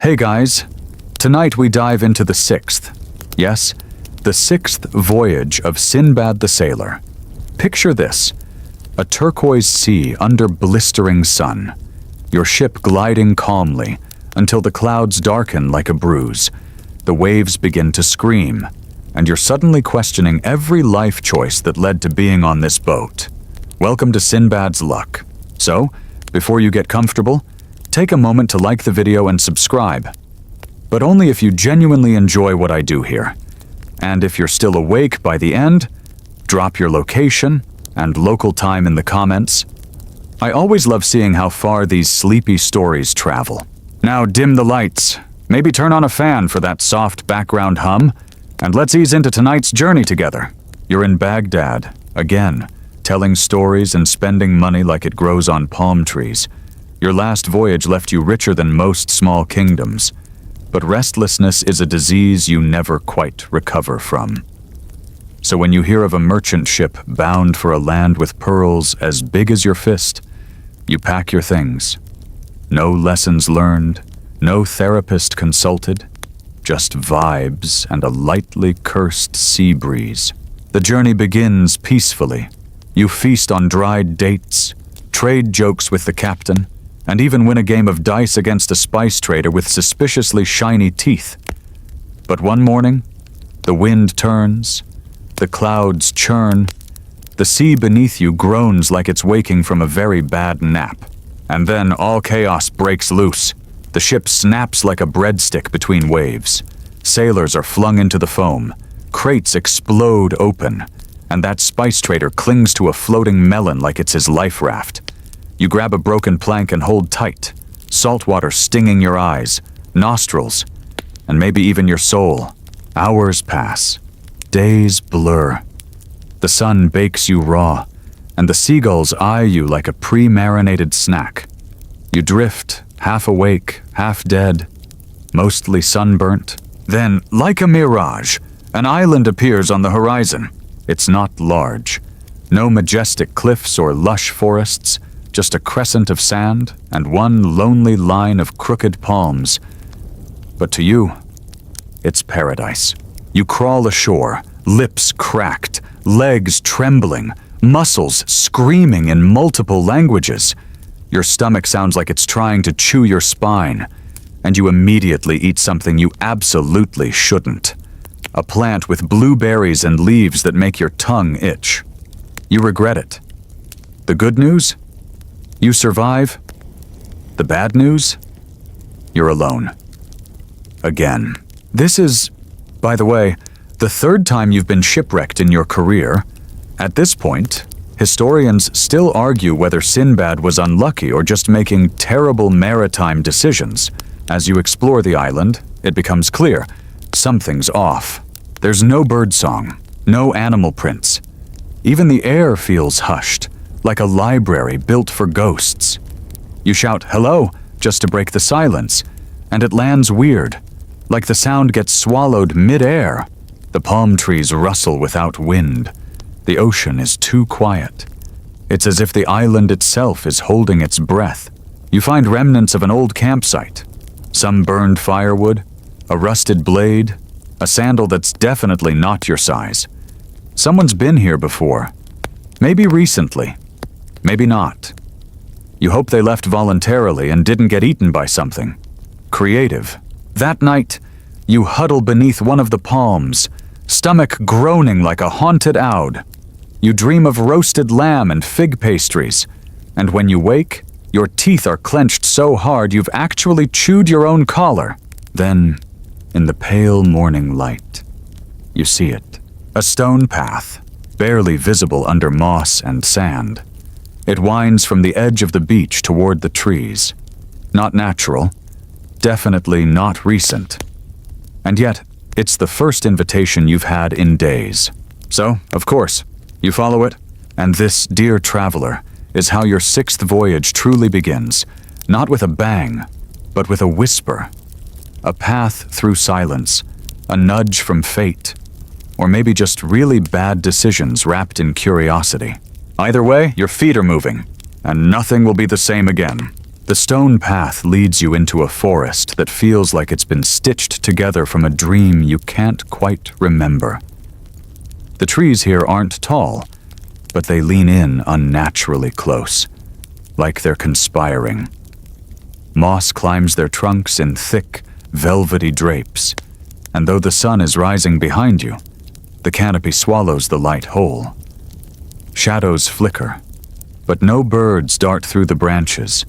Hey guys, tonight we dive into the the sixth voyage of Sinbad the Sailor. Picture this, a turquoise sea under blistering sun, your ship gliding calmly until the clouds darken like a bruise, the waves begin to scream, and you're suddenly questioning every life choice that led to being on this boat. Welcome to Sinbad's luck. So, before you get comfortable, take a moment to like the video and subscribe. But only if you genuinely enjoy what I do here. And if you're still awake by the end, drop your location and local time in the comments. I always love seeing how far these sleepy stories travel. Now dim the lights, maybe turn on a fan for that soft background hum, and let's ease into tonight's journey together. You're in Baghdad, again, telling stories and spending money like it grows on palm trees. Your last voyage left you richer than most small kingdoms, but restlessness is a disease you never quite recover from. So when you hear of a merchant ship bound for a land with pearls as big as your fist, you pack your things. No lessons learned, no therapist consulted, just vibes and a lightly cursed sea breeze. The journey begins peacefully. You feast on dried dates, trade jokes with the captain, and even win a game of dice against a spice trader with suspiciously shiny teeth. But one morning, the wind turns, the clouds churn, the sea beneath you groans like it's waking from a very bad nap. And then all chaos breaks loose. The ship snaps like a breadstick between waves. Sailors are flung into the foam, crates explode open, and that spice trader clings to a floating melon like it's his life raft. You grab a broken plank and hold tight, salt water stinging your eyes, nostrils, and maybe even your soul. Hours pass. Days blur. The sun bakes you raw, and the seagulls eye you like a pre-marinated snack. You drift, half awake, half dead, mostly sunburnt. Then, like a mirage, an island appears on the horizon. It's not large. No majestic cliffs or lush forests, just a crescent of sand and one lonely line of crooked palms. But to you, it's paradise. You crawl ashore, lips cracked, legs trembling, muscles screaming in multiple languages. Your stomach sounds like it's trying to chew your spine, and you immediately eat something you absolutely shouldn't. A plant with blueberries and leaves that make your tongue itch. You regret it. The good news? You survive. The bad news? You're alone. Again. This is, by the way, the third time you've been shipwrecked in your career. At this point, historians still argue whether Sinbad was unlucky or just making terrible maritime decisions. As you explore the island, it becomes clear something's off. There's no birdsong, no animal prints. Even the air feels hushed, like a library built for ghosts. You shout hello just to break the silence, and it lands weird, like the sound gets swallowed mid-air. The palm trees rustle without wind. The ocean is too quiet. It's as if the island itself is holding its breath. You find remnants of an old campsite. Some burned firewood, a rusted blade, a sandal that's definitely not your size. Someone's been here before. Maybe recently. Maybe not. You hope they left voluntarily and didn't get eaten by something. Creative. That night, you huddle beneath one of the palms, stomach groaning like a haunted owd. You dream of roasted lamb and fig pastries, and when you wake, your teeth are clenched so hard you've actually chewed your own collar. Then, in the pale morning light, you see it. A stone path, barely visible under moss and sand. It winds from the edge of the beach toward the trees. Not natural, definitely not recent. And yet, it's the first invitation you've had in days. So, of course, you follow it, and this, dear traveler, is how your sixth voyage truly begins, not with a bang, but with a whisper. A path through silence, a nudge from fate, or maybe just really bad decisions wrapped in curiosity. Either way, your feet are moving, and nothing will be the same again. The stone path leads you into a forest that feels like it's been stitched together from a dream you can't quite remember. The trees here aren't tall, but they lean in unnaturally close, like they're conspiring. Moss climbs their trunks in thick, velvety drapes, and though the sun is rising behind you, the canopy swallows the light whole. Shadows flicker, but no birds dart through the branches.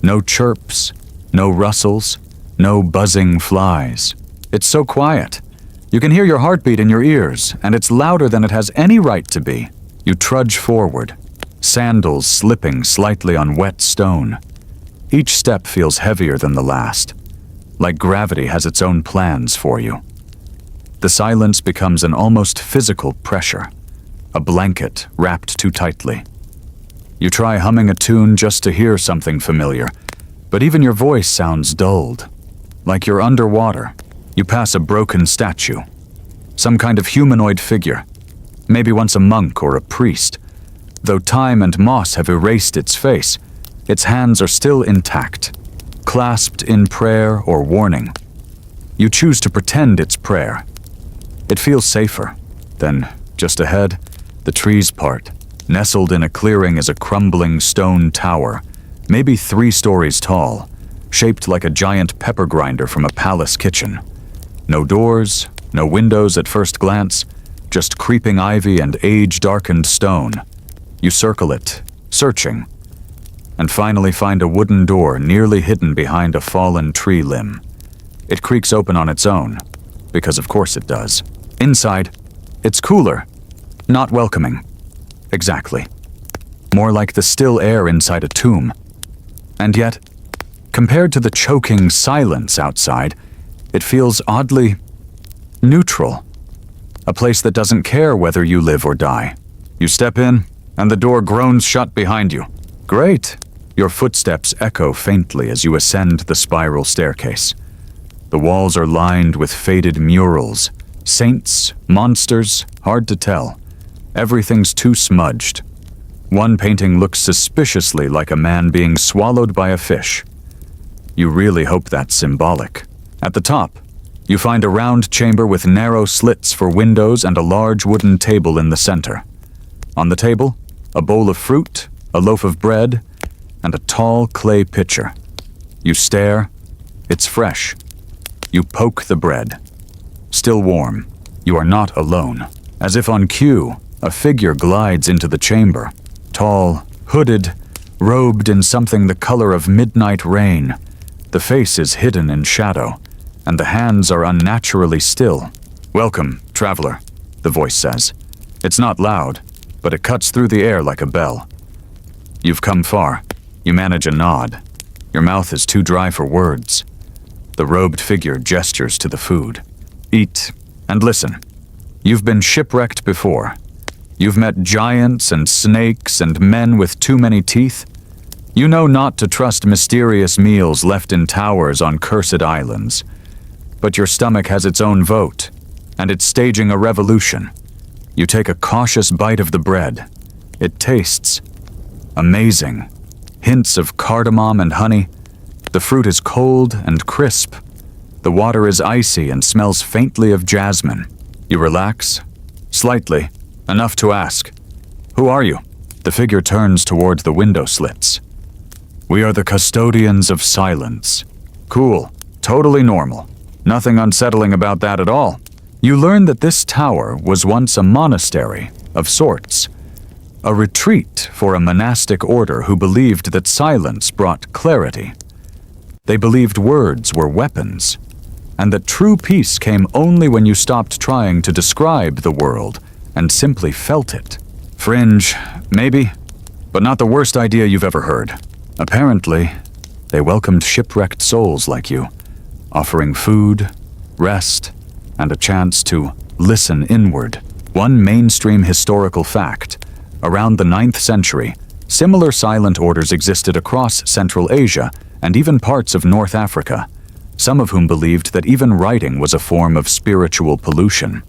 No chirps, no rustles, no buzzing flies. It's so quiet. You can hear your heartbeat in your ears, and it's louder than it has any right to be. You trudge forward, sandals slipping slightly on wet stone. Each step feels heavier than the last, like gravity has its own plans for you. The silence becomes an almost physical pressure, a blanket wrapped too tightly. You try humming a tune just to hear something familiar, but even your voice sounds dulled, like you're underwater. You pass a broken statue, some kind of humanoid figure, maybe once a monk or a priest. Though time and moss have erased its face, its hands are still intact, clasped in prayer or warning. You choose to pretend it's prayer. It feels safer. Then, just ahead, the trees part. Nestled in a clearing is a crumbling stone tower, maybe 3 stories tall, shaped like a giant pepper grinder from a palace kitchen. No doors, no windows at first glance, just creeping ivy and age-darkened stone. You circle it, searching, and finally find a wooden door nearly hidden behind a fallen tree limb. It creaks open on its own, because of course it does. Inside, it's cooler, not welcoming. Exactly. More like the still air inside a tomb. And yet, compared to the choking silence outside, it feels oddly neutral. A place that doesn't care whether you live or die. You step in, and the door groans shut behind you. Great! Your footsteps echo faintly as you ascend the spiral staircase. The walls are lined with faded murals. Saints, monsters, hard to tell. Everything's too smudged. One painting looks suspiciously like a man being swallowed by a fish. You really hope that's symbolic. At the top, you find a round chamber with narrow slits for windows and a large wooden table in the center. On the table, a bowl of fruit, a loaf of bread, and a tall clay pitcher. You stare. It's fresh. You poke the bread. Still warm. You are not alone. As if on cue, a figure glides into the chamber. Tall, hooded, robed in something the color of midnight rain. The face is hidden in shadow, and the hands are unnaturally still. "Welcome, traveler," the voice says. It's not loud, but it cuts through the air like a bell. You've come far. You manage a nod. Your mouth is too dry for words. The robed figure gestures to the food. Eat and listen. You've been shipwrecked before. You've met giants and snakes and men with too many teeth. You know not to trust mysterious meals left in towers on cursed islands. But your stomach has its own vote, and it's staging a revolution. You take a cautious bite of the bread. It tastes amazing. Hints of cardamom and honey. The fruit is cold and crisp. The water is icy and smells faintly of jasmine. You relax, slightly, enough to ask, "Who are you?" The figure turns toward the window slits. "We are the custodians of silence." Cool, totally normal. Nothing unsettling about that at all. You learn that this tower was once a monastery, of sorts. A retreat for a monastic order who believed that silence brought clarity. They believed words were weapons, and that true peace came only when you stopped trying to describe the world and simply felt it. Fringe, maybe, but not the worst idea you've ever heard. Apparently, they welcomed shipwrecked souls like you, offering food, rest, and a chance to listen inward. One mainstream historical fact: around the 9th century, similar silent orders existed across Central Asia and even parts of North Africa, some of whom believed that even writing was a form of spiritual pollution.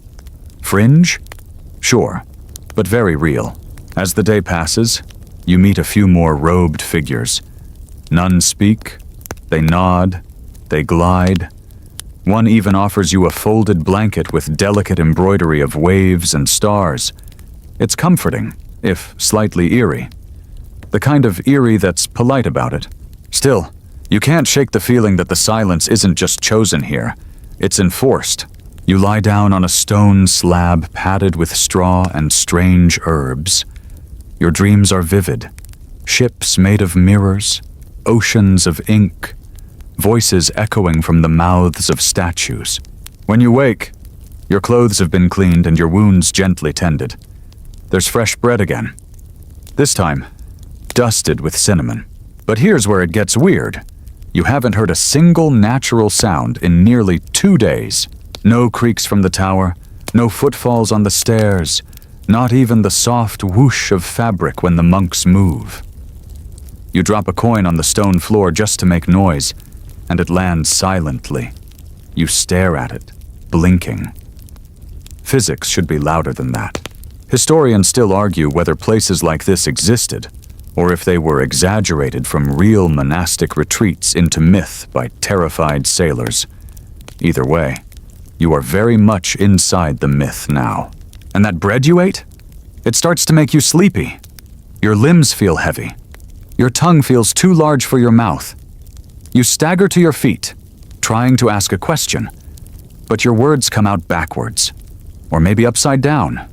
Fringe? Sure, but very real. As the day passes, you meet a few more robed figures. None speak, they nod, they glide. One even offers you a folded blanket with delicate embroidery of waves and stars. It's comforting, if slightly eerie. The kind of eerie that's polite about it. Still, you can't shake the feeling that the silence isn't just chosen here. It's enforced. You lie down on a stone slab padded with straw and strange herbs. Your dreams are vivid. Ships made of mirrors, oceans of ink, voices echoing from the mouths of statues. When you wake, your clothes have been cleaned and your wounds gently tended. There's fresh bread again. This time, dusted with cinnamon. But here's where it gets weird. You haven't heard a single natural sound in nearly 2 days. No creaks from the tower, no footfalls on the stairs, not even the soft whoosh of fabric when the monks move. You drop a coin on the stone floor just to make noise, and it lands silently. You stare at it, blinking. Physics should be louder than that. Historians still argue whether places like this existed, or if they were exaggerated from real monastic retreats into myth by terrified sailors. Either way, you are very much inside the myth now. And that bread you ate? It starts to make you sleepy. Your limbs feel heavy. Your tongue feels too large for your mouth. You stagger to your feet, trying to ask a question, but your words come out backwards, or maybe upside down.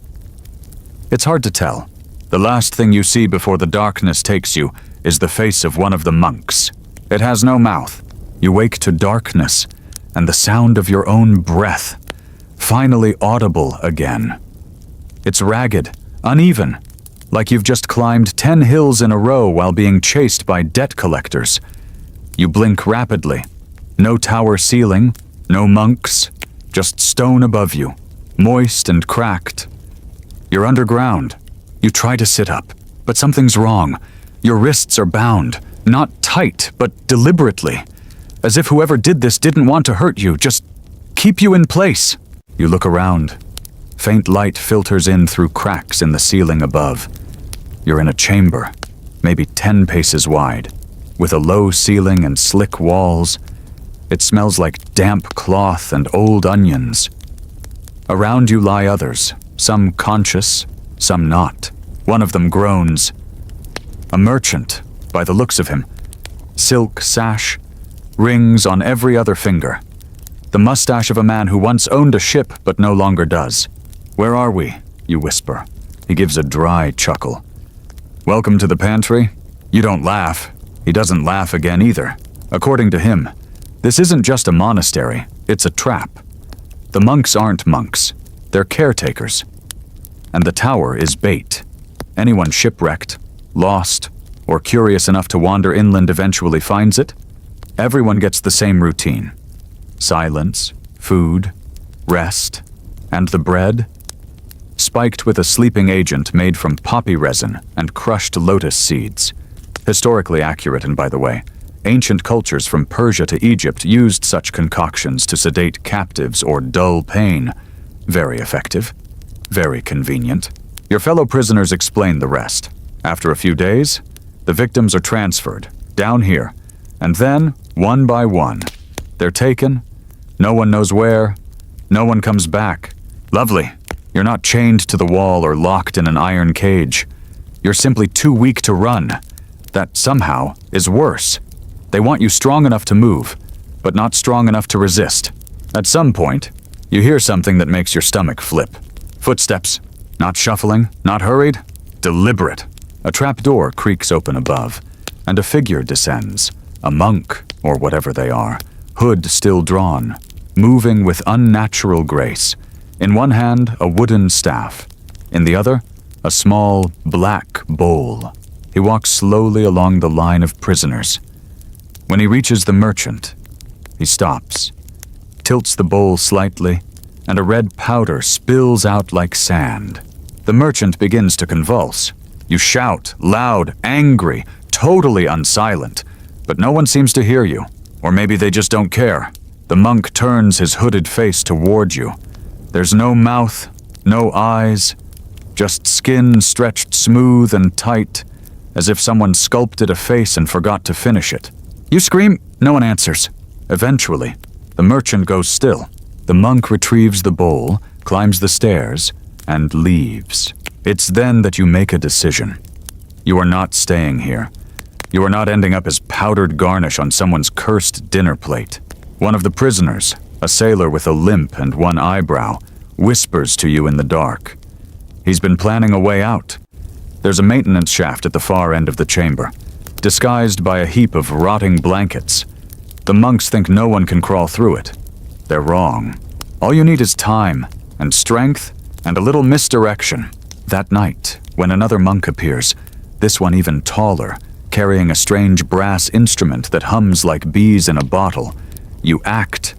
It's hard to tell. The last thing you see before the darkness takes you is the face of one of the monks. It has no mouth. You wake to darkness and the sound of your own breath, finally audible again. It's ragged, uneven, like you've just climbed 10 hills in a row while being chased by debt collectors. You blink rapidly. No tower ceiling, no monks, just stone above you, moist and cracked. You're underground. You try to sit up, but something's wrong. Your wrists are bound, not tight, but deliberately. As if whoever did this didn't want to hurt you, just keep you in place. You look around. Faint light filters in through cracks in the ceiling above. You're in a chamber, maybe 10 paces wide, with a low ceiling and slick walls. It smells like damp cloth and old onions. Around you lie others, some conscious, some not. One of them groans. A merchant, by the looks of him. Silk sash, rings on every other finger. The mustache of a man who once owned a ship but no longer does. "Where are we?" you whisper. He gives a dry chuckle. "Welcome to the pantry." You don't laugh. He doesn't laugh again either. According to him, this isn't just a monastery, it's a trap. The monks aren't monks. They're caretakers. And the tower is bait. Anyone shipwrecked, lost, or curious enough to wander inland eventually finds it. Everyone gets the same routine. Silence, food, rest, and the bread, spiked with a sleeping agent made from poppy resin and crushed lotus seeds. Historically accurate, and by the way, ancient cultures from Persia to Egypt used such concoctions to sedate captives or dull pain. Very effective. Very convenient. Your fellow prisoners explain the rest. After a few days, the victims are transferred, down here, and then, one by one, they're taken. No one knows where. No one comes back. Lovely. You're not chained to the wall or locked in an iron cage. You're simply too weak to run. That somehow is worse. They want you strong enough to move, but not strong enough to resist. At some point, you hear something that makes your stomach flip. Footsteps. Not shuffling, not hurried. Deliberate. A trapdoor creaks open above, and a figure descends. A monk, or whatever they are, hood still drawn, moving with unnatural grace. In one hand, a wooden staff. In the other, a small, black bowl. He walks slowly along the line of prisoners. When he reaches the merchant, he stops, tilts the bowl slightly, and a red powder spills out like sand. The merchant begins to convulse. You shout, loud, angry, totally unsilent, but no one seems to hear you. Or maybe they just don't care. The monk turns his hooded face toward you. There's no mouth, no eyes, just skin stretched smooth and tight, as if someone sculpted a face and forgot to finish it. You scream, no one answers. Eventually, the merchant goes still. The monk retrieves the bowl, climbs the stairs, and leaves. It's then that you make a decision. You are not staying here. You are not ending up as powdered garnish on someone's cursed dinner plate. One of the prisoners, a sailor with a limp and one eyebrow, whispers to you in the dark. He's been planning a way out. There's a maintenance shaft at the far end of the chamber, disguised by a heap of rotting blankets. The monks think no one can crawl through it. They're wrong. All you need is time, and strength, and a little misdirection. That night, when another monk appears, this one even taller, carrying a strange brass instrument that hums like bees in a bottle, you act.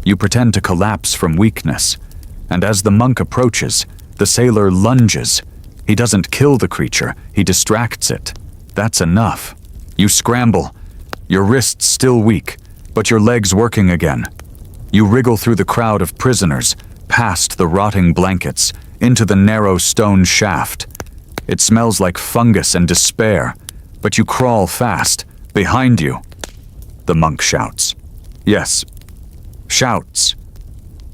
You pretend to collapse from weakness. And as the monk approaches, the sailor lunges. He doesn't kill the creature, he distracts it. That's enough. You scramble, your wrists still weak, but your legs working again. You wriggle through the crowd of prisoners, past the rotting blankets, into the narrow stone shaft. It smells like fungus and despair, but you crawl fast. Behind you, the monk shouts. Yes, shouts.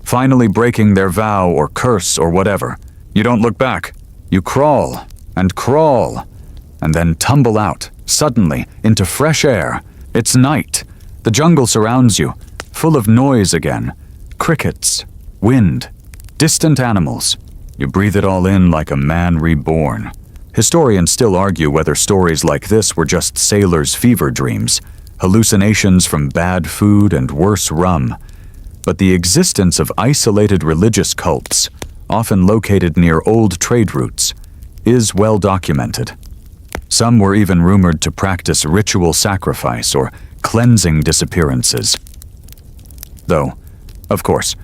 Finally breaking their vow or curse or whatever. You don't look back. You crawl, and then tumble out, suddenly, into fresh air. It's night. The jungle surrounds you, full of noise again. Crickets, wind, distant animals. You breathe it all in like a man reborn. Historians still argue whether stories like this were just sailors' fever dreams, hallucinations from bad food and worse rum. But the existence of isolated religious cults, often located near old trade routes, is well documented. Some were even rumored to practice ritual sacrifice or cleansing disappearances. Though, of course,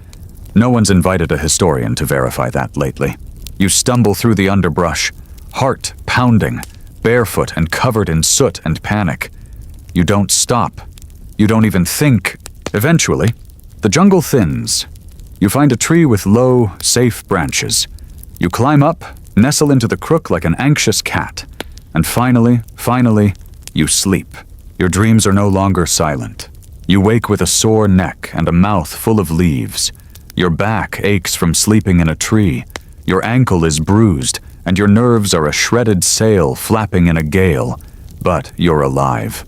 no one's invited a historian to verify that lately. You stumble through the underbrush, heart pounding, barefoot and covered in soot and panic. You don't stop. You don't even think. Eventually, the jungle thins. You find a tree with low, safe branches. You climb up, nestle into the crook like an anxious cat. And finally, you sleep. Your dreams are no longer silent. You wake with a sore neck and a mouth full of leaves. Your back aches from sleeping in a tree. Your ankle is bruised, and your nerves are a shredded sail flapping in a gale. But you're alive.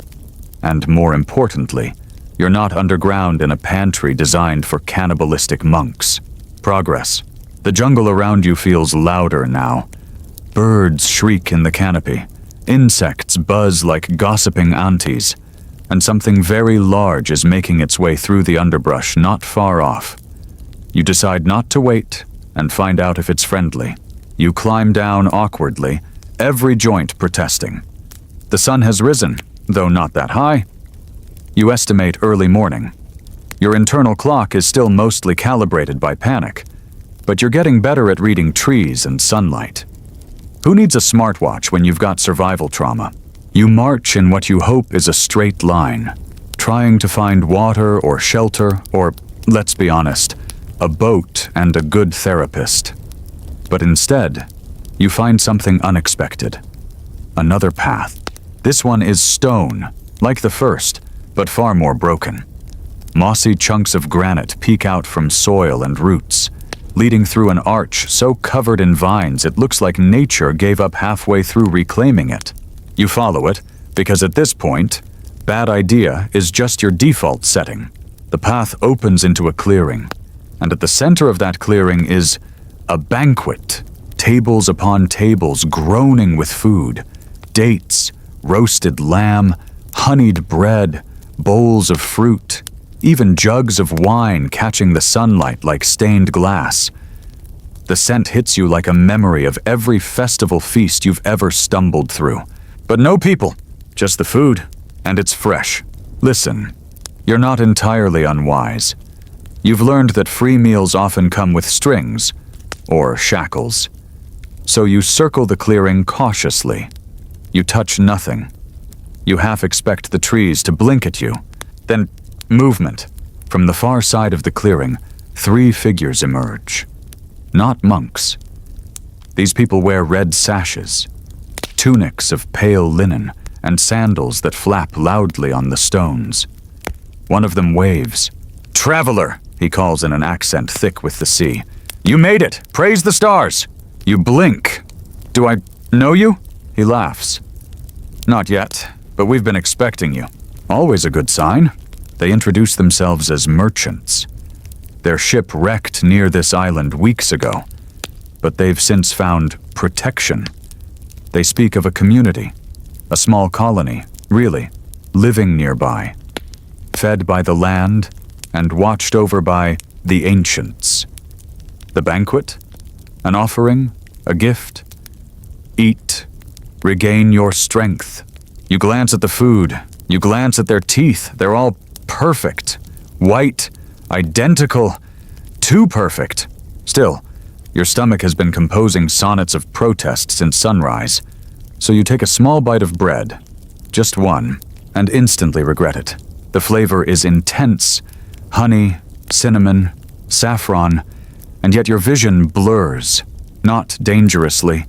And more importantly, you're not underground in a pantry designed for cannibalistic monks. Progress. The jungle around you feels louder now. Birds shriek in the canopy. Insects buzz like gossiping aunties. And something very large is making its way through the underbrush not far off. You decide not to wait and find out if it's friendly. You climb down awkwardly, every joint protesting. The sun has risen, though not that high. You estimate early morning. Your internal clock is still mostly calibrated by panic, but you're getting better at reading trees and sunlight. Who needs a smartwatch when you've got survival trauma? You march in what you hope is a straight line, trying to find water or shelter or, let's be honest, a boat and a good therapist. But instead, you find something unexpected. Another path. This one is stone, like the first, but far more broken. Mossy chunks of granite peek out from soil and roots, leading through an arch so covered in vines it looks like nature gave up halfway through reclaiming it. You follow it, because at this point, bad idea is just your default setting. The path opens into a clearing, and at the center of that clearing is a banquet. Tables upon tables groaning with food. Dates, roasted lamb, honeyed bread, bowls of fruit, even jugs of wine catching the sunlight like stained glass. The scent hits you like a memory of every festival feast you've ever stumbled through. But no people, just the food, and it's fresh. Listen, you're not entirely unwise. You've learned that free meals often come with strings, or shackles. So you circle the clearing cautiously. You touch nothing. You half expect the trees to blink at you. Then, movement. From the far side of the clearing, 3 figures emerge. Not monks. These people wear red sashes. tunics of pale linen, and sandals that flap loudly on the stones. One of them waves. "Traveler," he calls in an accent thick with the sea. "You made it! Praise the stars!" You blink. "Do I know you?" He laughs. "Not yet, but we've been expecting you." Always a good sign. They introduce themselves as merchants. Their ship wrecked near this island weeks ago, but they've since found protection. They speak of a community, a small colony, really, living nearby, fed by the land and watched over by the ancients. The banquet? An offering? A gift? Eat. Regain your strength. You glance at the food. You glance at their teeth. They're all perfect. White. Identical. Too perfect. Still, your stomach has been composing sonnets of protest since sunrise. So you take a small bite of bread, just one, and instantly regret it. The flavor is intense. Honey, cinnamon, saffron, and yet your vision blurs. Not dangerously,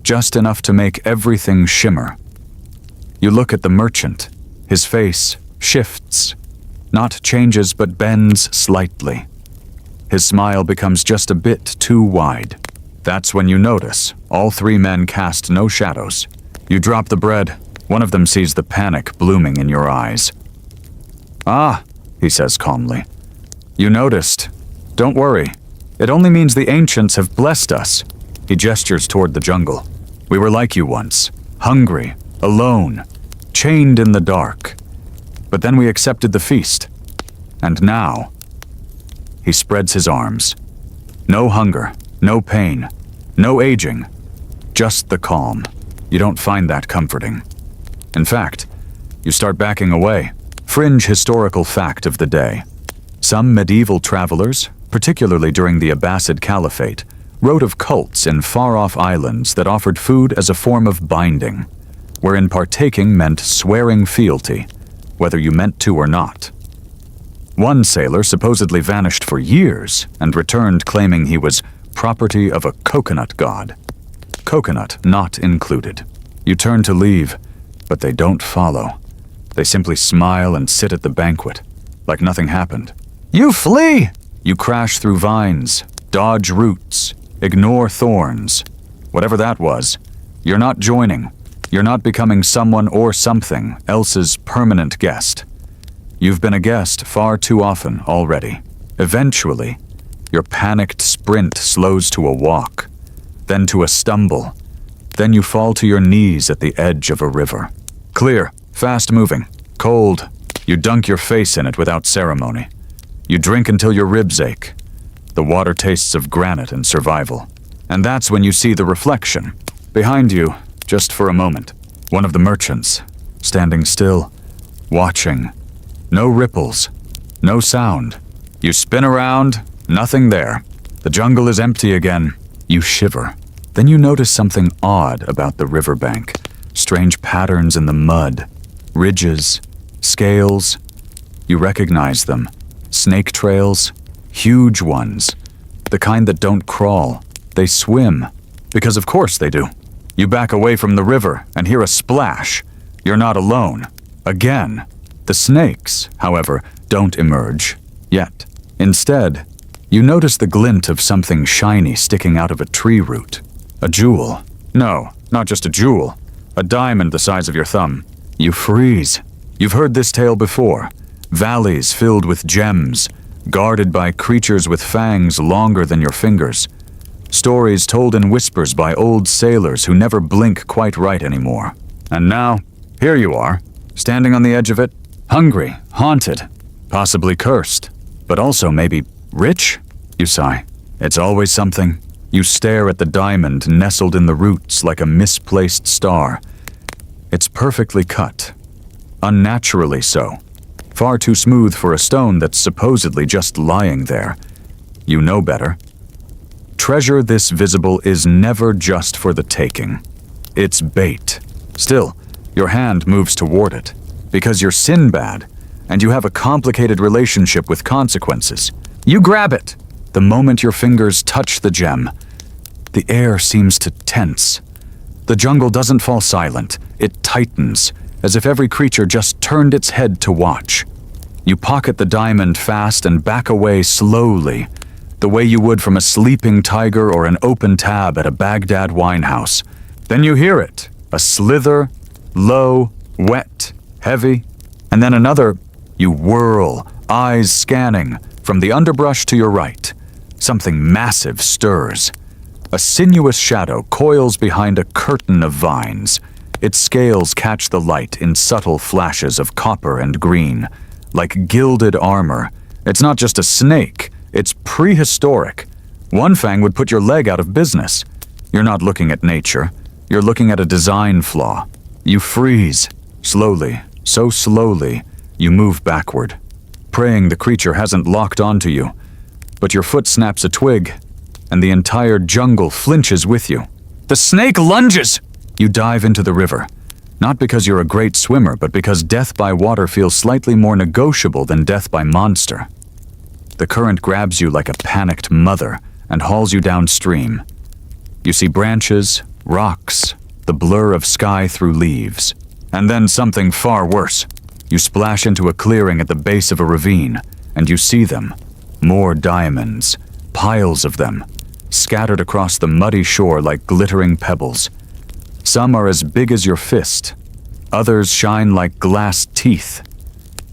just enough to make everything shimmer. You look at the merchant. His face shifts. Not changes, but bends slightly. His smile becomes just a bit too wide. That's when you notice. All three men cast no shadows. You drop the bread. One of them sees the panic blooming in your eyes. "Ah," he says calmly. "You noticed. Don't worry. It only means the ancients have blessed us." He gestures toward the jungle. "We were like you once. Hungry, alone, chained in the dark. But then we accepted the feast. And now..." He spreads his arms. No hunger, no pain, no aging, just the calm. You don't find that comforting. In fact, you start backing away. Fringe historical fact of the day. Some medieval travelers, particularly during the Abbasid Caliphate, wrote of cults in far-off islands that offered food as a form of binding, wherein partaking meant swearing fealty, whether you meant to or not. One sailor supposedly vanished for years and returned claiming he was property of a coconut god. Coconut not included. You turn to leave, but they don't follow. They simply smile and sit at the banquet, like nothing happened. "You flee!" You crash through vines, dodge roots, ignore thorns. Whatever that was, you're not joining. You're not becoming someone or something else's permanent guest. You've been a guest far too often already. Eventually, your panicked sprint slows to a walk, then to a stumble. Then you fall to your knees at the edge of a river. Clear, fast-moving, cold. You dunk your face in it without ceremony. You drink until your ribs ache. The water tastes of granite and survival. And that's when you see the reflection. Behind you, just for a moment, one of the merchants, standing still, watching. No ripples, no sound. You spin around, nothing there. The jungle is empty again. You shiver. Then you notice something odd about the riverbank. Strange patterns in the mud, ridges, scales. You recognize them. Snake trails, huge ones. The kind that don't crawl. They swim. Because of course they do. You back away from the river and hear a splash. You're not alone. Again. The snakes, however, don't emerge. Yet. Instead, you notice the glint of something shiny sticking out of a tree root. A jewel. No, not just a jewel. A diamond the size of your thumb. You freeze. You've heard this tale before. Valleys filled with gems, guarded by creatures with fangs longer than your fingers. Stories told in whispers by old sailors who never blink quite right anymore. And now, here you are, standing on the edge of it, hungry, haunted, possibly cursed, but also maybe rich? You sigh. It's always something. You stare at the diamond nestled in the roots like a misplaced star. It's perfectly cut. Unnaturally so. Far too smooth for a stone that's supposedly just lying there. You know better. Treasure this visible is never just for the taking. It's bait. Still, your hand moves toward it. Because you're Sinbad, and you have a complicated relationship with consequences. You grab it. The moment your fingers touch the gem, the air seems to tense. The jungle doesn't fall silent, it tightens, as if every creature just turned its head to watch. You pocket the diamond fast and back away slowly, the way you would from a sleeping tiger or an open tab at a Baghdad winehouse. Then you hear it, a slither, low, wet, heavy, and then another. You whirl, eyes scanning, from the underbrush to your right. Something massive stirs. A sinuous shadow coils behind a curtain of vines. Its scales catch the light in subtle flashes of copper and green, like gilded armor. It's not just a snake, it's prehistoric. One fang would put your leg out of business. You're not looking at nature, you're looking at a design flaw. You freeze, slowly, so slowly, you move backward, praying the creature hasn't locked onto you. But your foot snaps a twig, and the entire jungle flinches with you. The snake lunges! You dive into the river, not because you're a great swimmer, but because death by water feels slightly more negotiable than death by monster. The current grabs you like a panicked mother and hauls you downstream. You see branches, rocks, the blur of sky through leaves. And then something far worse. You splash into a clearing at the base of a ravine, and you see them. More diamonds, piles of them, scattered across the muddy shore like glittering pebbles. Some are as big as your fist. Others shine like glass teeth.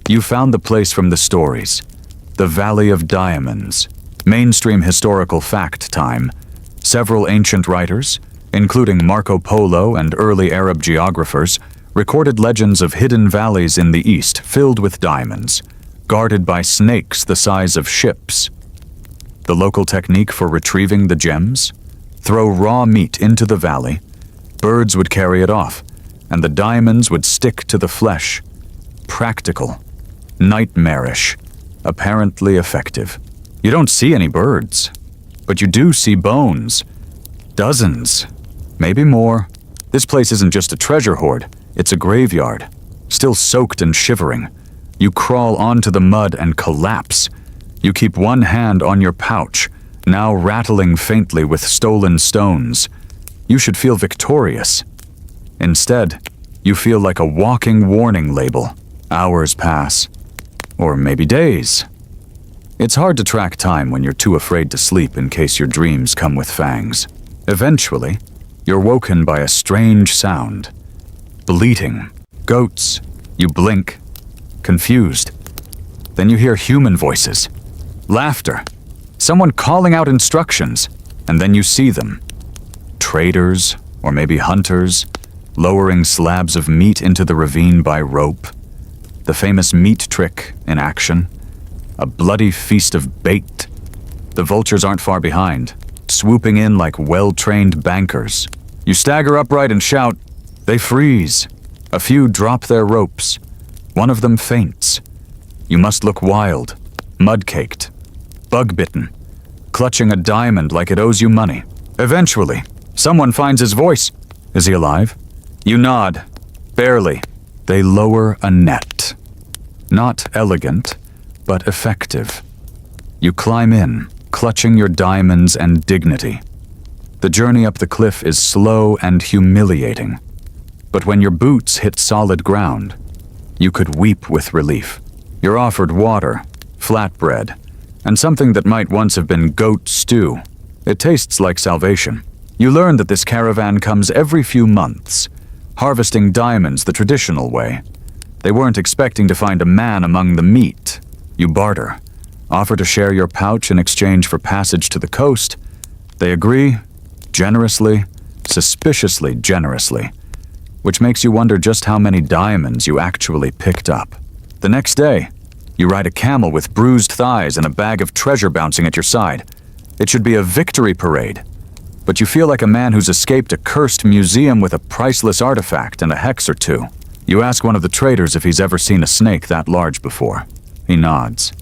You found the place from the stories. The Valley of Diamonds. Mainstream historical fact time. Several ancient writers, including Marco Polo and early Arab geographers, recorded legends of hidden valleys in the east filled with diamonds, guarded by snakes the size of ships. The local technique for retrieving the gems? Throw raw meat into the valley, birds would carry it off, and the diamonds would stick to the flesh. Practical, nightmarish, apparently effective. You don't see any birds, but you do see bones. Dozens, maybe more. This place isn't just a treasure hoard, it's a graveyard, still soaked and shivering. You crawl onto the mud and collapse. You keep one hand on your pouch, now rattling faintly with stolen stones. You should feel victorious. Instead, you feel like a walking warning label. Hours pass. Or maybe days. It's hard to track time when you're too afraid to sleep in case your dreams come with fangs. Eventually, you're woken by a strange sound. Bleating. Goats. You blink. Confused. Then you hear human voices. Laughter. Someone calling out instructions. And then you see them. Traders, or maybe hunters, lowering slabs of meat into the ravine by rope. The famous meat trick in action. A bloody feast of bait. The vultures aren't far behind, swooping in like well-trained bankers. You stagger upright and shout. They freeze. A few drop their ropes. One of them faints. You must look wild, mud-caked, bug-bitten, clutching a diamond like it owes you money. Eventually, someone finds his voice. Is he alive? You nod. Barely. They lower a net. Not elegant, but effective. You climb in, clutching your diamonds and dignity. The journey up the cliff is slow and humiliating. But when your boots hit solid ground, you could weep with relief. You're offered water, flatbread, and something that might once have been goat stew. It tastes like salvation. You learn that this caravan comes every few months, harvesting diamonds the traditional way. They weren't expecting to find a man among the meat. You barter, offer to share your pouch in exchange for passage to the coast. They agree, generously, suspiciously generously, which makes you wonder just how many diamonds you actually picked up. The next day, you ride a camel with bruised thighs and a bag of treasure bouncing at your side. It should be a victory parade, but you feel like a man who's escaped a cursed museum with a priceless artifact and a hex or two. You ask one of the traders if he's ever seen a snake that large before. He nods.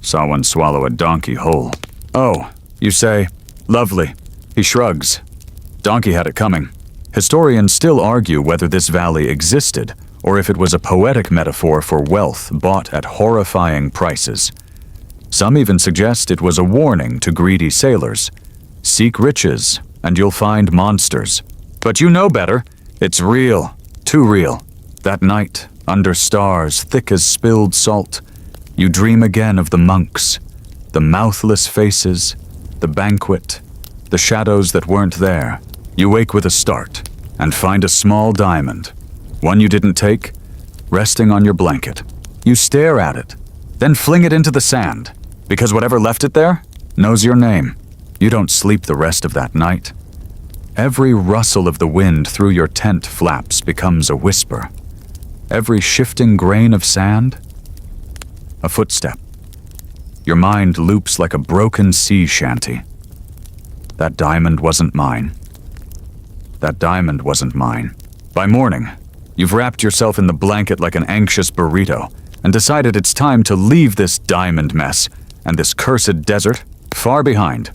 Saw one swallow a donkey whole. Oh, you say, lovely. He shrugs. Donkey had it coming. Historians still argue whether this valley existed, or if it was a poetic metaphor for wealth bought at horrifying prices. Some even suggest it was a warning to greedy sailors. Seek riches, and you'll find monsters. But you know better. It's real. Too real. That night, under stars thick as spilled salt, you dream again of the monks, the mouthless faces, the banquet, the shadows that weren't there. You wake with a start and find a small diamond, one you didn't take, resting on your blanket. You stare at it, then fling it into the sand, because whatever left it there knows your name. You don't sleep the rest of that night. Every rustle of the wind through your tent flaps becomes a whisper. Every shifting grain of sand, a footstep. Your mind loops like a broken sea shanty. That diamond wasn't mine. That diamond wasn't mine. By morning, you've wrapped yourself in the blanket like an anxious burrito and decided it's time to leave this diamond mess and this cursed desert far behind.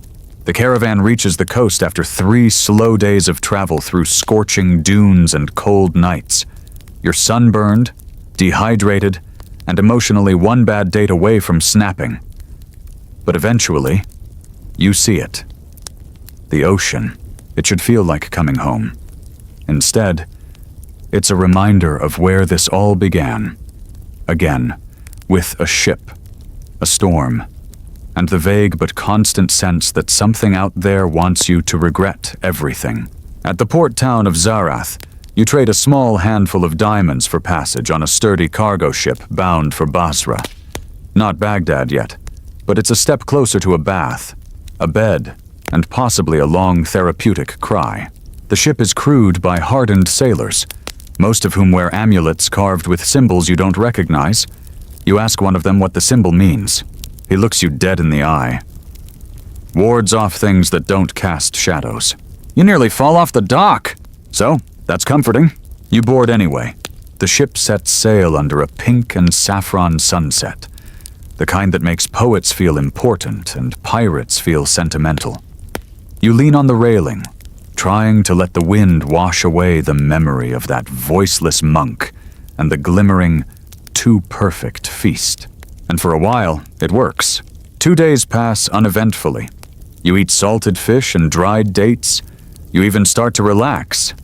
The caravan reaches the coast after 3 slow days of travel through scorching dunes and cold nights. You're sunburned, dehydrated, and emotionally one bad date away from snapping. But eventually, you see it. The ocean. It should feel like coming home. Instead, it's a reminder of where this all began. Again, with a ship, a storm, and the vague but constant sense that something out there wants you to regret everything. At the port town of Zarath, you trade a small handful of diamonds for passage on a sturdy cargo ship bound for Basra. Not Baghdad yet, but it's a step closer to a bath, a bed, and possibly a long therapeutic cry. The ship is crewed by hardened sailors, most of whom wear amulets carved with symbols you don't recognize. You ask one of them what the symbol means. He looks you dead in the eye. Wards off things that don't cast shadows. You nearly fall off the dock. So, that's comforting. You board anyway. The ship sets sail under a pink and saffron sunset, the kind that makes poets feel important and pirates feel sentimental. You lean on the railing, trying to let the wind wash away the memory of that voiceless monk and the glimmering, too perfect feast. And for a while, it works. 2 days pass uneventfully. You eat salted fish and dried dates. You even start to relax.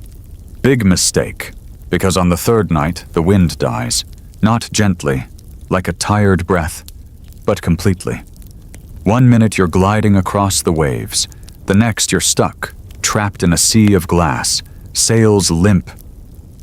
Big mistake, because on the 3rd night, the wind dies. Not gently, like a tired breath, but completely. 1 minute you're gliding across the waves. The next you're stuck, trapped in a sea of glass, sails limp.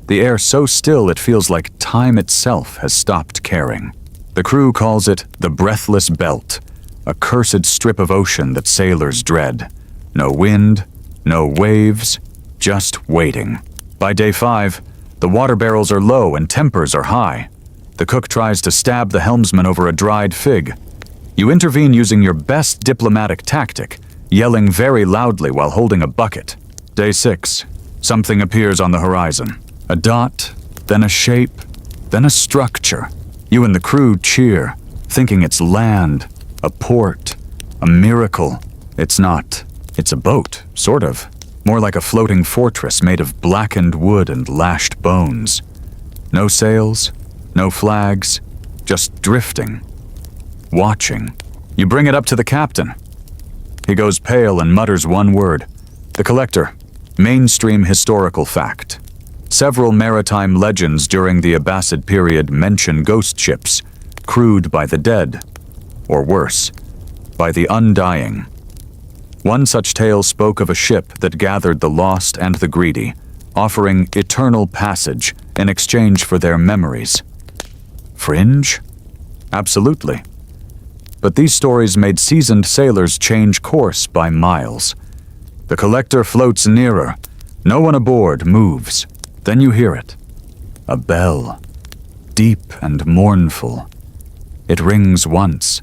The air so still it feels like time itself has stopped caring. The crew calls it the breathless belt, a cursed strip of ocean that sailors dread. No wind, no waves, just waiting. By day 5, the water barrels are low and tempers are high. The cook tries to stab the helmsman over a dried fig. You intervene using your best diplomatic tactic, yelling very loudly while holding a bucket. Day 6, something appears on the horizon. A dot, then a shape, then a structure. You and the crew cheer, thinking it's land, a port, a miracle. It's not. It's a boat, sort of. More like a floating fortress made of blackened wood and lashed bones. No sails, no flags, just drifting. Watching. You bring it up to the captain. He goes pale and mutters one word. The collector. Mainstream historical fact. Several maritime legends during the Abbasid period mention ghost ships, crewed by the dead, or worse, by the undying. One such tale spoke of a ship that gathered the lost and the greedy, offering eternal passage in exchange for their memories. Fringe? Absolutely. But these stories made seasoned sailors change course by miles. The collector floats nearer. No one aboard moves. Then you hear it. A bell. Deep and mournful. It rings once.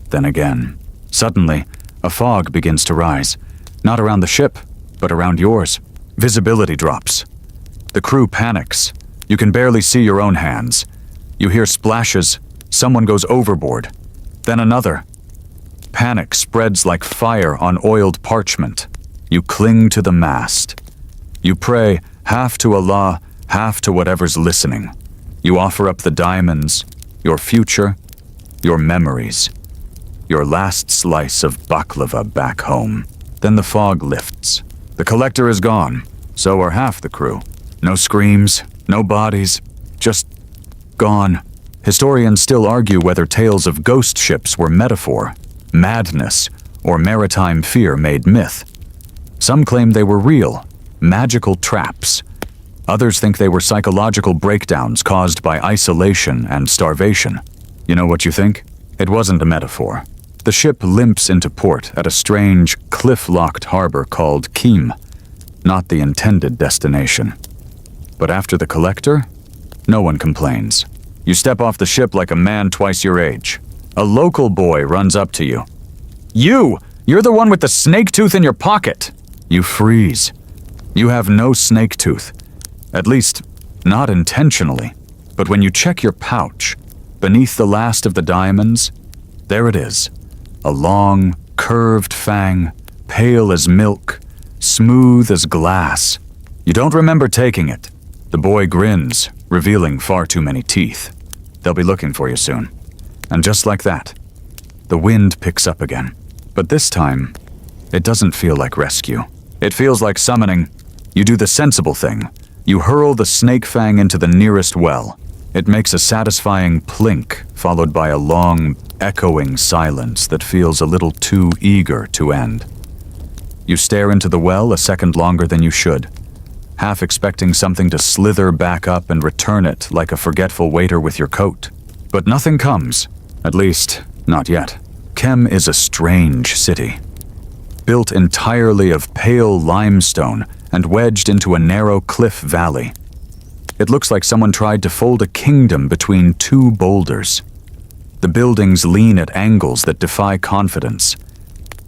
Then again. Suddenly, a fog begins to rise. Not around the ship, but around yours. Visibility drops. The crew panics. You can barely see your own hands. You hear splashes. Someone goes overboard. Then another. Panic spreads like fire on oiled parchment. You cling to the mast. You pray, half to Allah, half to whatever's listening. You offer up the diamonds, your future, your memories, your last slice of baklava back home. Then the fog lifts. The collector is gone. So are half the crew. No screams, no bodies, just gone. Historians still argue whether tales of ghost ships were metaphor, madness, or maritime fear made myth. Some claim they were real, magical traps. Others think they were psychological breakdowns caused by isolation and starvation. You know what you think? It wasn't a metaphor. The ship limps into port at a strange, cliff-locked harbor called Kim, not the intended destination. But after the collector, no one complains. You step off the ship like a man twice your age. A local boy runs up to you. You're the one with the snake tooth in your pocket! You freeze. You have no snake tooth. At least, not intentionally. But when you check your pouch, beneath the last of the diamonds, there it is. A long, curved fang, pale as milk, smooth as glass. You don't remember taking it. The boy grins, revealing far too many teeth. They'll be looking for you soon. And just like that, the wind picks up again. But this time, it doesn't feel like rescue. It feels like summoning. You do the sensible thing. You hurl the snake fang into the nearest well. It makes a satisfying plink, followed by a long, echoing silence that feels a little too eager to end. You stare into the well a second longer than you should, half expecting something to slither back up and return it like a forgetful waiter with your coat. But nothing comes, at least, not yet. Kem is a strange city. Built entirely of pale limestone and wedged into a narrow cliff valley. It looks like someone tried to fold a kingdom between two boulders. The buildings lean at angles that defy confidence.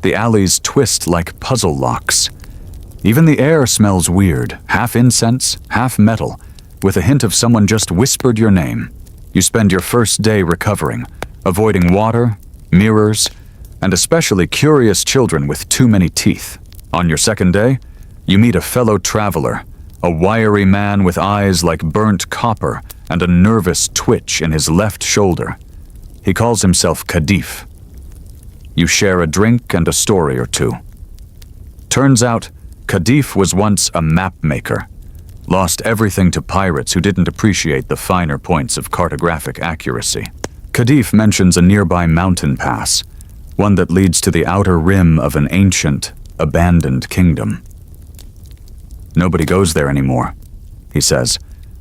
The alleys twist like puzzle locks. Even the air smells weird, half incense, half metal, with a hint of someone just whispered your name. You spend your first day recovering, avoiding water, mirrors, and especially curious children with too many teeth. On your second day, you meet a fellow traveler, a wiry man with eyes like burnt copper and a nervous twitch in his left shoulder. He calls himself Kadif. You share a drink and a story or two. Turns out, Kadif was once a map maker, lost everything to pirates who didn't appreciate the finer points of cartographic accuracy. Kadif mentions a nearby mountain pass, one that leads to the outer rim of an ancient, abandoned kingdom. Nobody goes there anymore, he says,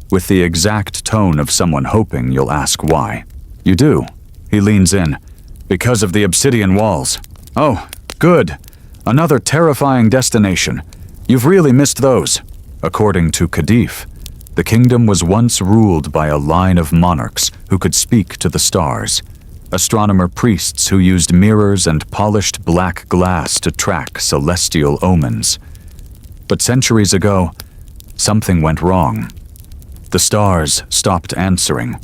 with the exact tone of someone hoping you'll ask why. You do. He leans in. Because of the obsidian walls. Oh, good. Another terrifying destination. You've really missed those. According to Kadif, the kingdom was once ruled by a line of monarchs who could speak to the stars. Astronomer priests who used mirrors and polished black glass to track celestial omens. But centuries ago, something went wrong. The stars stopped answering.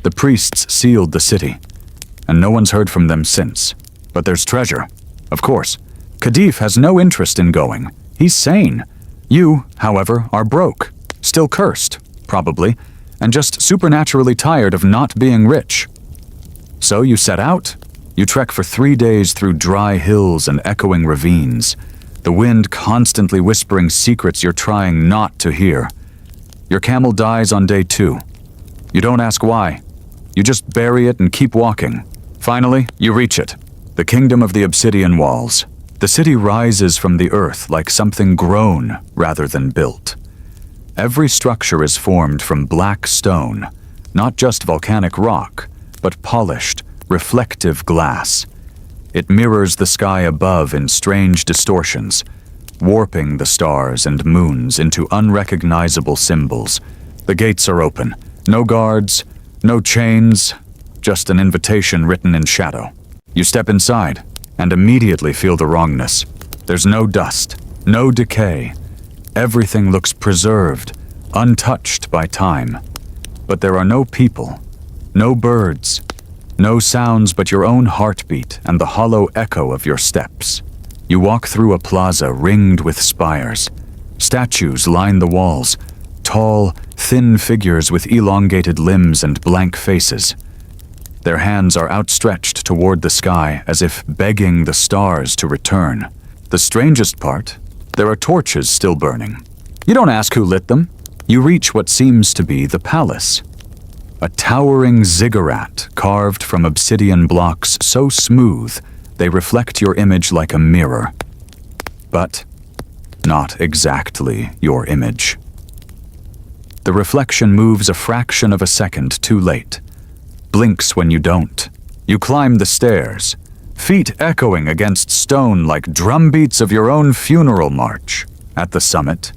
The priests sealed the city, and no one's heard from them since. But there's treasure, of course. Kadif has no interest in going. He's sane. You, however, are broke, still cursed, probably, and just supernaturally tired of not being rich. So you set out. You trek for 3 days through dry hills and echoing ravines, the wind constantly whispering secrets you're trying not to hear. Your camel dies on day 2. You don't ask why. You just bury it and keep walking. Finally, you reach it, the kingdom of the obsidian walls. The city rises from the earth like something grown rather than built. Every structure is formed from black stone, not just volcanic rock, but polished, reflective glass. It mirrors the sky above in strange distortions, warping the stars and moons into unrecognizable symbols. The gates are open. No guards, no chains, just an invitation written in shadow. You step inside and immediately feel the wrongness. There's no dust, no decay. Everything looks preserved, untouched by time. But there are no people, no birds, no sounds but your own heartbeat and the hollow echo of your steps. You walk through a plaza ringed with spires. Statues line the walls, tall, thin figures with elongated limbs and blank faces. Their hands are outstretched toward the sky as if begging the stars to return. The strangest part, there are torches still burning. You don't ask who lit them. You reach what seems to be the palace. A towering ziggurat carved from obsidian blocks so smooth they reflect your image like a mirror. But not exactly your image. The reflection moves a fraction of a second too late, blinks when you don't. You climb the stairs, feet echoing against stone like drumbeats of your own funeral march. At the summit,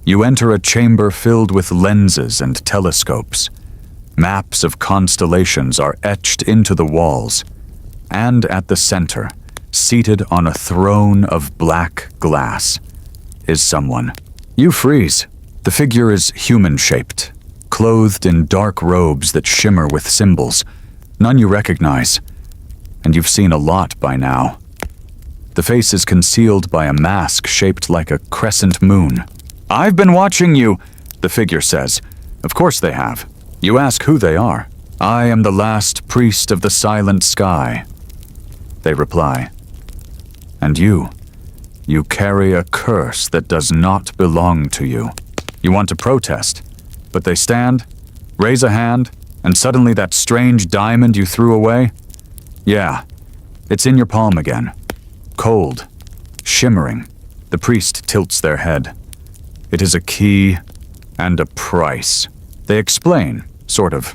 you enter a chamber filled with lenses and telescopes. Maps of constellations are etched into the walls, and at the center, seated on a throne of black glass, is someone. You freeze. The figure is human-shaped, clothed in dark robes that shimmer with symbols, none you recognize, and you've seen a lot by now. The face is concealed by a mask shaped like a crescent moon. "I've been watching you," the figure says. Of course they have. You ask who they are. "I am the last priest of the silent sky," they reply. "And you carry a curse that does not belong to you." You want to protest, but they stand, raise a hand, and suddenly that strange diamond you threw away? Yeah, it's in your palm again. Cold, shimmering. The priest tilts their head. It is a key and a price. They explain, sort of.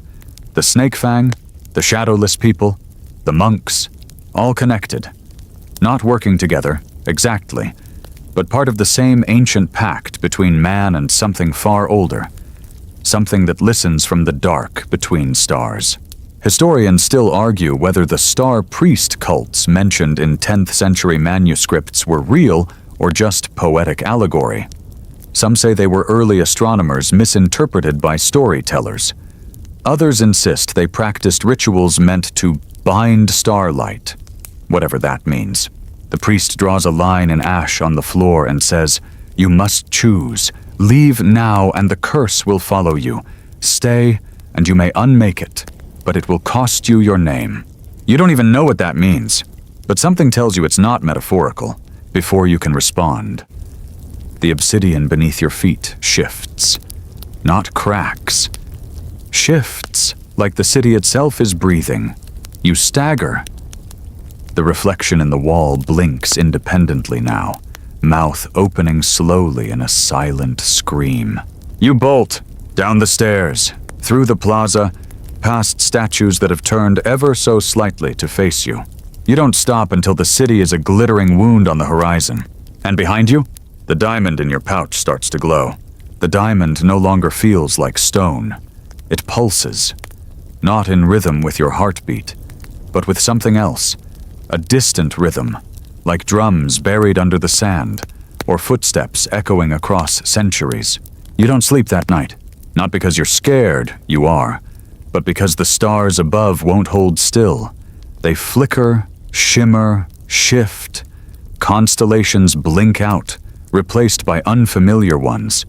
The snake fang, the shadowless people, the monks, all connected. Not working together, exactly, but part of the same ancient pact between man and something far older. Something that listens from the dark between stars. Historians still argue whether the star priest cults mentioned in 10th century manuscripts were real or just poetic allegory. Some say they were early astronomers misinterpreted by storytellers. Others insist they practiced rituals meant to bind starlight, whatever that means. The priest draws a line in ash on the floor and says, "You must choose. Leave now and the curse will follow you. Stay and you may unmake it, but it will cost you your name." You don't even know what that means, but something tells you it's not metaphorical before you can respond. The obsidian beneath your feet shifts, not cracks. Shifts, like the city itself is breathing. You stagger. The reflection in the wall blinks independently now, mouth opening slowly in a silent scream. You bolt, down the stairs, through the plaza, past statues that have turned ever so slightly to face you. You don't stop until the city is a glittering wound on the horizon. And behind you, the diamond in your pouch starts to glow. The diamond no longer feels like stone. It pulses, not in rhythm with your heartbeat, but with something else. A distant rhythm, like drums buried under the sand, or footsteps echoing across centuries. You don't sleep that night, not because you're scared, you are, but because the stars above won't hold still. They flicker, shimmer, shift. Constellations blink out, replaced by unfamiliar ones.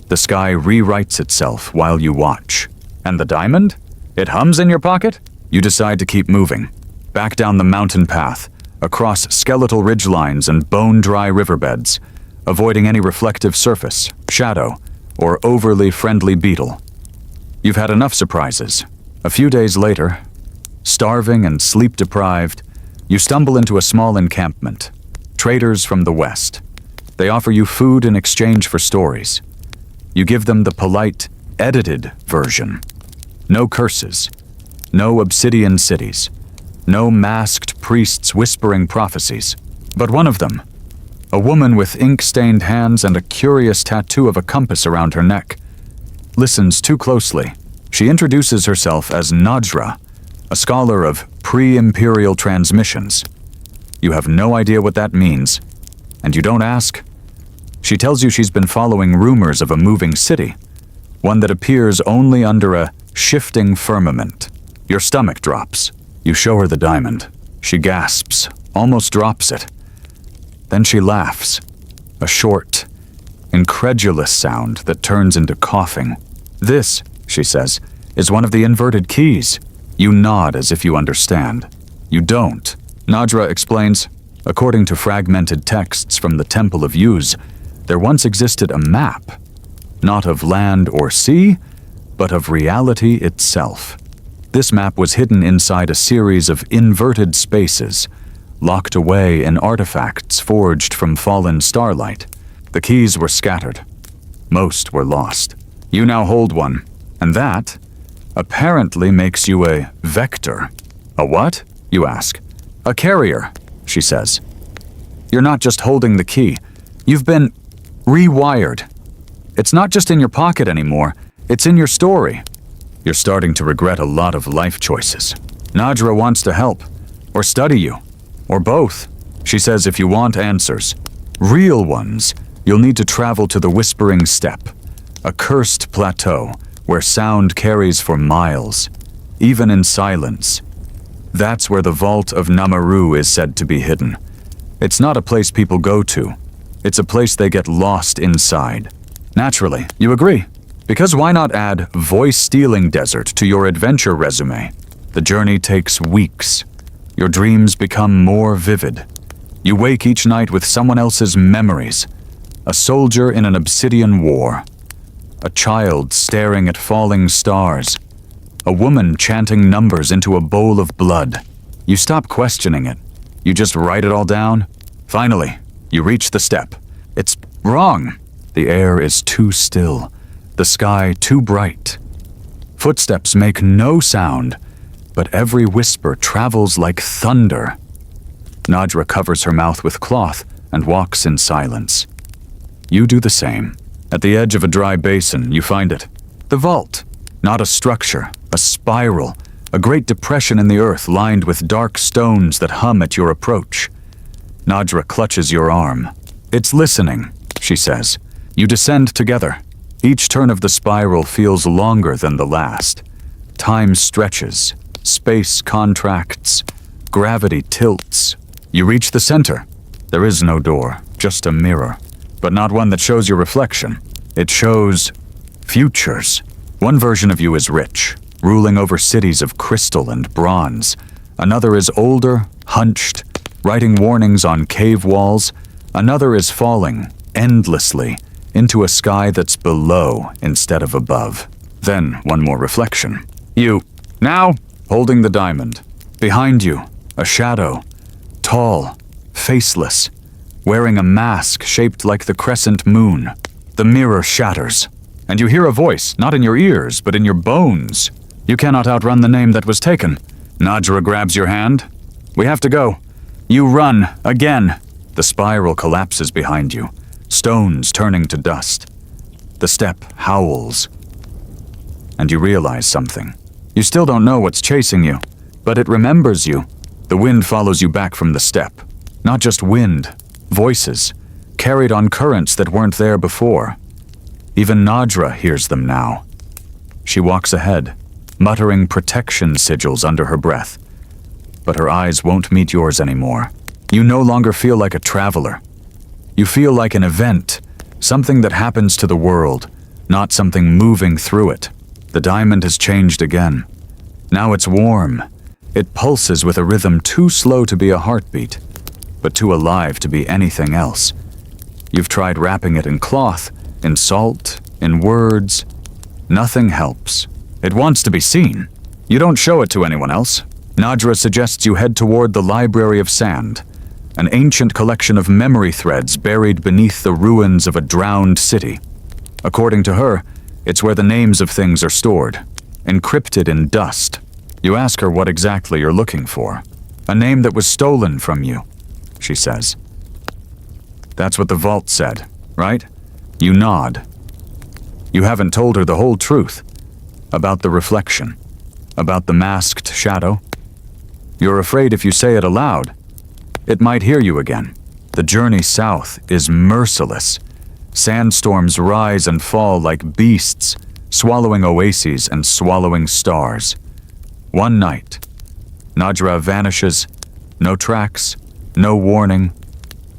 The sky rewrites itself while you watch. And the diamond? It hums in your pocket? You decide to keep moving. Back down the mountain path, across skeletal ridgelines and bone-dry riverbeds, avoiding any reflective surface, shadow, or overly friendly beetle. You've had enough surprises. A few days later, starving and sleep-deprived, you stumble into a small encampment. Traders from the west. They offer you food in exchange for stories. You give them the polite, edited version. No curses. No obsidian cities. No masked priests whispering prophecies. But one of them, a woman with ink-stained hands and a curious tattoo of a compass around her neck, listens too closely. She introduces herself as Najra, a scholar of pre-imperial transmissions. You have no idea what that means, and you don't ask. She tells you she's been following rumors of a moving city, one that appears only under a shifting firmament. Your stomach drops. You show her the diamond. She gasps, almost drops it. Then she laughs, a short, incredulous sound that turns into coughing. "This," she says, "is one of the inverted keys." You nod as if you understand. You don't. Najra explains, according to fragmented texts from the Temple of Uz, There once existed a map, not of land or sea, but of reality itself. This map was hidden inside a series of inverted spaces, locked away in artifacts forged from fallen starlight. The keys were scattered. Most were lost. You now hold one, and that apparently makes you a vector. A what? You ask. A carrier, she says. You're not just holding the key. You've been rewired. It's not just in your pocket anymore. It's in your story. You're starting to regret a lot of life choices. Nadra wants to help, or study you, or both. She says if you want answers, real ones, you'll need to travel to the Whispering Steppe, a cursed plateau where sound carries for miles, even in silence. That's where the vault of Namaru is said to be hidden. It's not a place people go to. It's a place they get lost inside. Naturally, you agree. Because why not add voice-stealing desert to your adventure resume? The journey takes weeks. Your dreams become more vivid. You wake each night with someone else's memories. A soldier in an obsidian war. A child staring at falling stars. A woman chanting numbers into a bowl of blood. You stop questioning it. You just write it all down. Finally, you reach the steppe. It's wrong. The air is too still. The sky too bright. Footsteps make no sound, but every whisper travels like thunder. Nadra covers her mouth with cloth and walks in silence. You do the same. At the edge of a dry basin, you find it. The vault. Not a structure, a spiral, a great depression in the earth lined with dark stones that hum at your approach. Nadra clutches your arm. It's listening, she says. You descend together. Each turn of the spiral feels longer than the last. Time stretches, space contracts, gravity tilts. You reach the center. There is no door, just a mirror. But not one that shows your reflection. It shows futures. One version of you is rich, ruling over cities of crystal and bronze. Another is older, hunched, writing warnings on cave walls. Another is falling, endlessly, into a sky that's below instead of above. Then one more reflection. You, now, holding the diamond. Behind you, a shadow, tall, faceless, wearing a mask shaped like the crescent moon. The mirror shatters, and you hear a voice, not in your ears, but in your bones. You cannot outrun the name that was taken. Nadra grabs your hand. We have to go. You run, again. The spiral collapses behind you, stones turning to dust. The steppe howls. And you realize something. You still don't know what's chasing you, but it remembers you. The wind follows you back from the steppe. Not just wind, voices, carried on currents that weren't there before. Even Nadra hears them now. She walks ahead, muttering protection sigils under her breath. But her eyes won't meet yours anymore. You no longer feel like a traveler. You feel like an event, something that happens to the world, not something moving through it. The diamond has changed again. Now it's warm. It pulses with a rhythm too slow to be a heartbeat, but too alive to be anything else. You've tried wrapping it in cloth, in salt, in words. Nothing helps. It wants to be seen. You don't show it to anyone else. Nadra suggests you head toward the Library of Sand, an ancient collection of memory threads buried beneath the ruins of a drowned city. According to her, it's where the names of things are stored, encrypted in dust. You ask her what exactly you're looking for. A name that was stolen from you, she says. That's what the vault said, right? You nod. You haven't told her the whole truth. About the reflection. About the masked shadow. You're afraid if you say it aloud, it might hear you again. The journey south is merciless. Sandstorms rise and fall like beasts, swallowing oases and swallowing stars. One night, Nadra vanishes. No tracks, no warning,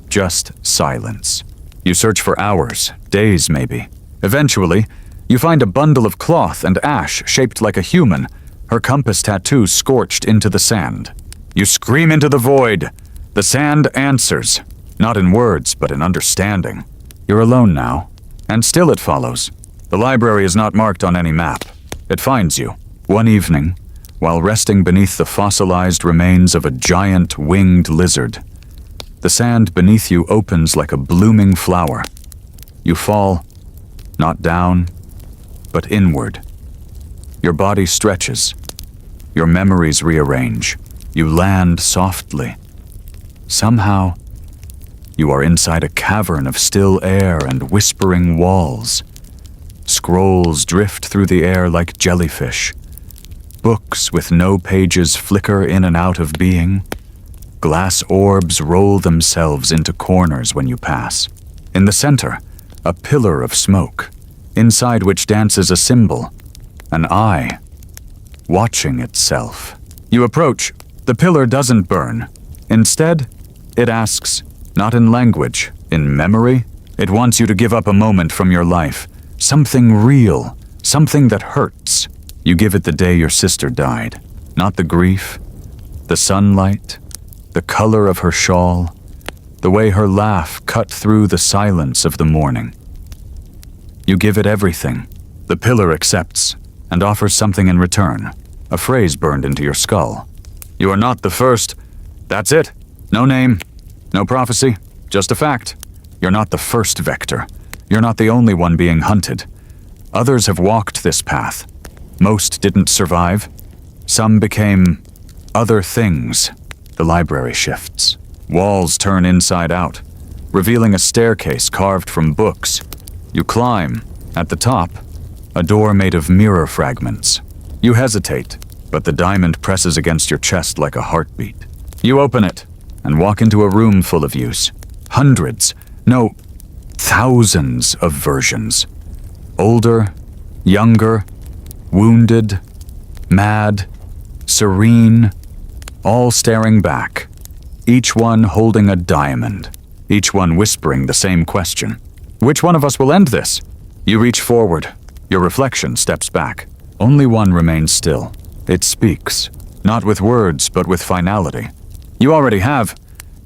just silence. You search for hours, days maybe. Eventually, you find a bundle of cloth and ash shaped like a human, her compass tattoo scorched into the sand. You scream into the void. The sand answers, not in words, but in understanding. You're alone now, and still it follows. The library is not marked on any map. It finds you, one evening, while resting beneath the fossilized remains of a giant winged lizard. The sand beneath you opens like a blooming flower. You fall, not down, but inward. Your body stretches. Your memories rearrange. You land softly. Somehow, you are inside a cavern of still air and whispering walls. Scrolls drift through the air like jellyfish. Books with no pages flicker in and out of being. Glass orbs roll themselves into corners when you pass. In the center, a pillar of smoke, inside which dances a symbol, an eye, watching itself. You approach. The pillar doesn't burn. Instead, it asks, not in language, in memory. It wants you to give up a moment from your life. Something real, something that hurts. You give it the day your sister died. Not the grief, the sunlight, the color of her shawl, the way her laugh cut through the silence of the morning. You give it everything. The pillar accepts and offers something in return, a phrase burned into your skull. You are not the first. That's it. No name, no prophecy, just a fact. You're not the first Vector. You're not the only one being hunted. Others have walked this path. Most didn't survive. Some became other things. The library shifts. Walls turn inside out, revealing a staircase carved from books. You climb. At the top, a door made of mirror fragments. You hesitate, but the diamond presses against your chest like a heartbeat. You open it and walk into a room full of yous. Hundreds, no, thousands of versions. Older, younger, wounded, mad, serene, all staring back, each one holding a diamond, each one whispering the same question. Which one of us will end this? You reach forward. Your reflection steps back. Only one remains still. It speaks, not with words, but with finality. You already have,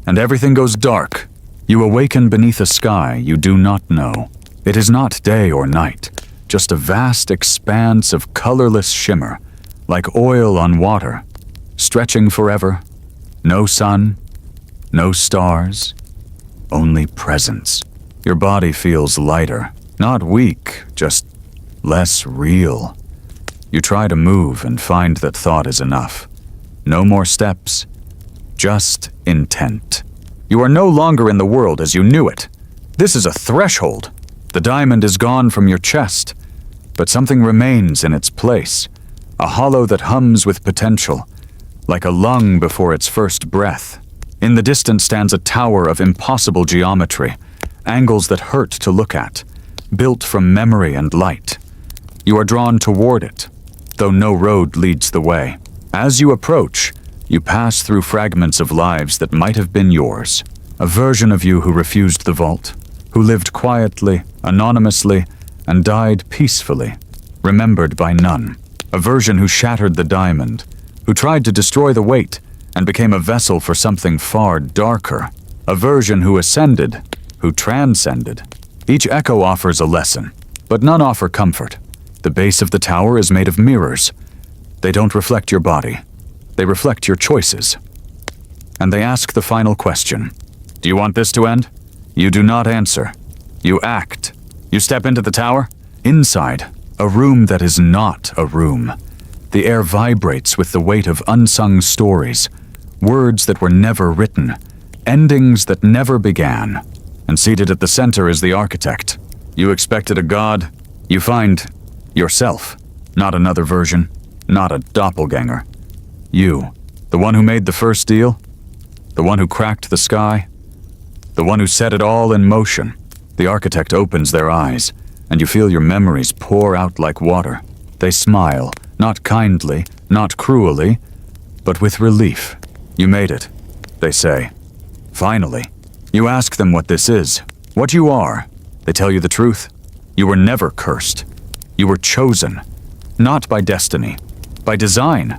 and everything goes dark. You awaken beneath a sky you do not know. It is not day or night, just a vast expanse of colorless shimmer, like oil on water, stretching forever. No sun, no stars, only presence. Your body feels lighter, not weak, just less real. You try to move and find that thought is enough. No more steps, just intent. You are no longer in the world as you knew it. This is a threshold. The diamond is gone from your chest, but something remains in its place, a hollow that hums with potential, like a lung before its first breath. In the distance stands a tower of impossible geometry, angles that hurt to look at, built from memory and light. You are drawn toward it, though no road leads the way. As you approach, you pass through fragments of lives that might have been yours. A version of you who refused the vault, who lived quietly, anonymously, and died peacefully, remembered by none. A version who shattered the diamond, who tried to destroy the weight and became a vessel for something far darker. A version who ascended, who transcended. Each echo offers a lesson, but none offer comfort. The base of the tower is made of mirrors. They don't reflect your body. They reflect your choices. And they ask the final question. Do you want this to end? You do not answer. You act. You step into the tower. Inside, a room that is not a room. The air vibrates with the weight of unsung stories, words that were never written, endings that never began. And seated at the center is the architect. You expected a god. You find yourself, not another version, not a doppelganger. You, the one who made the first deal, the one who cracked the sky, the one who set it all in motion. The architect opens their eyes, and you feel your memories pour out like water. They smile, not kindly, not cruelly, but with relief. You made it, they say. Finally. You ask them what this is, what you are. They tell you the truth. You were never cursed. You were chosen, not by destiny, by design.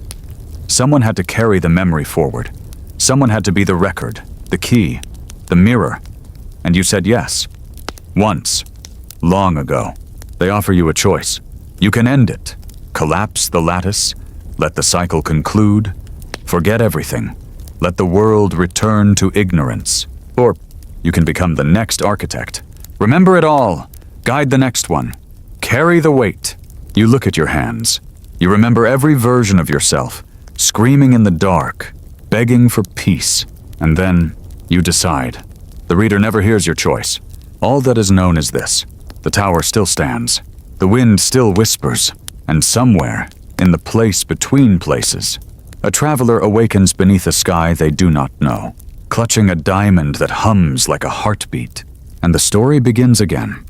Someone had to carry the memory forward. Someone had to be the record, the key, the mirror. And you said yes. Once, long ago, they offer you a choice. You can end it, collapse the lattice, let the cycle conclude, forget everything, let the world return to ignorance. Or you can become the next architect. Remember it all, guide the next one, carry the weight. You look at your hands. You remember every version of yourself, screaming in the dark, begging for peace. And then you decide. The reader never hears your choice. All that is known is this: the tower still stands, the wind still whispers, and somewhere, in the place between places, a traveler awakens beneath a sky they do not know, clutching a diamond that hums like a heartbeat. And the story begins again.